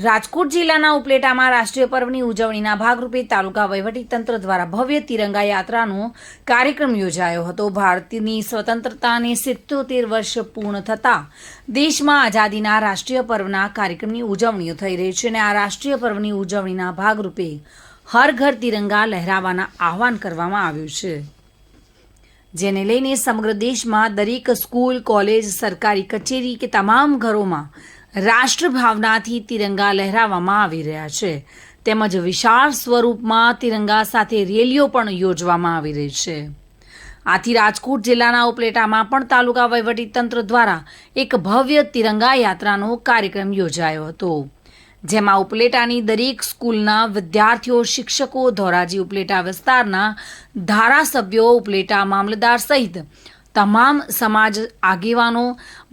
રાજકોટ જિલ્લાના ઉપલેટામાં રાષ્ટ્રીય પર્વની ઉજવણીના ભાગરૂપે તાલુકા વહીવટીતંત્ર દ્વારા ભવ્ય તિરંગા યાત્રાનો કાર્યક્રમ યોજાયો હતો। ભારતની સ્વતંત્રતાને 77 વર્ષ પૂર્ણ થતાં દેશમાં આઝાદીના રાષ્ટ્રીય પર્વના કાર્યક્રમની ઉજવણીઓ થઈ રહી છે અને આ રાષ્ટ્રીય પર્વની ઉજવણીના ભાગરૂપે હર ઘર તિરંગા લહેરાવવાના આહવાન કરવામાં આવ્યું છે, જેને લઈને સમગ્ર દેશમાં દરેક સ્કૂલ, કોલેજ, સરકારી કચેરી કે તમામ ઘરોમાં રાષ્ટ્રભાવનાથી તિરંગા લહેરાવવામાં આવી રહ્યા છે, તેમજ વિશાળ સ્વરૂપમાં તિરંગા સાથે રેલીઓ પણ યોજવામાં આવી રહી છે। આથી રાજકોટ જિલ્લાના ઉપલેટામાં પણ તાલુકા વહીવટીતંત્ર દ્વારા એક ભવ્ય તિરંગા યાત્રાનો કાર્યક્રમ યોજાયો હતો, જેમાં ઉપલેટાની દરેક સ્કૂલના વિદ્યાર્થીઓ, શિક્ષકો, ધોરાજી ઉપલેટા વિસ્તારના ધારાસભ્યો, ઉપલેટા મામલતદાર સહિત તમામ સમાજ આગેવાનો,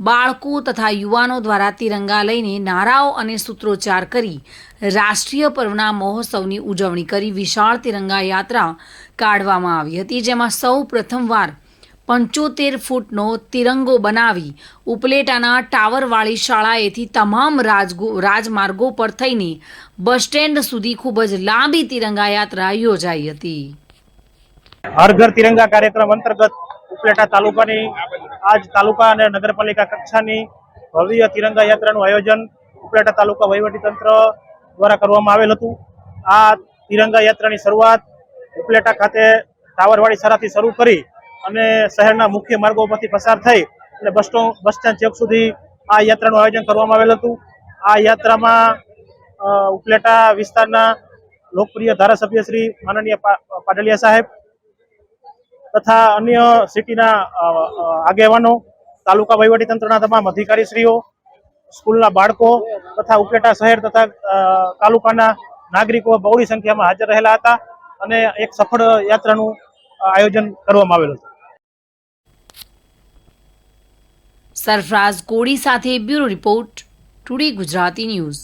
બાળકો તથા યુવાનો દ્વારા તિરંગા લઈને નારાઓ અને સૂત્રોચ્ચાર કરી રાષ્ટ્રીય પર્વના મહોત્સવની ઉજવણી કરી વિશાળ તિરંગા યાત્રા કાઢવામાં આવી હતી, જેમાં સૌ પ્રથમવાર 75 ફૂટનો તિરંગો બનાવી ઉપલેટાના ટાવરવાળી શાળાએથી તમામ રાજમાર્ગો પર થઈને બસ સ્ટેન્ડ સુધી ખૂબ જ લાંબી તિરંગા યાત્રા યોજાઈ હતી। હર ઘર તિરંગા કાર્યક્રમ અંતર્ગત ઉપલેટા તાલુકાની આજ તાલુકા અને નગરપાલિકા કક્ષાની ભવ્ય તિરંગા યાત્રાનું આયોજન ઉપલેટા તાલુકા વહીવટીતંત્ર દ્વારા કરવામાં આવેલ હતું। આ તિરંગા યાત્રાની શરૂઆત ઉપલેટા ખાતે ટાવરવાળી શાળાથી શરૂ કરી અને શહેરના મુખ્ય માર્ગો પરથી પસાર થઈ અને બસ સ્ટેન્ડ ચોક સુધી આ યાત્રાનું આયોજન કરવામાં આવેલ હતું। આ યાત્રામાં ઉપલેટા વિસ્તારના લોકપ્રિય ધારાસભ્ય શ્રી માનનીય પાડલિયા સાહેબ તથા અન્ય સિટીના આગેવાનો, તાલુકા વહીવટીતંત્રના તમામ અધિકારીશ્રીઓ, સ્કૂલના બાળકો તથા ઉપલેટા શહેર તથા તાલુકાના નાગરિકો બહોળી સંખ્યામાં હાજર રહેલા હતા અને એક સફળ યાત્રાનું આયોજન કરવામાં આવેલું હતું। સરફરાઝ કોડી સાથે bureau report, today Gujarati news.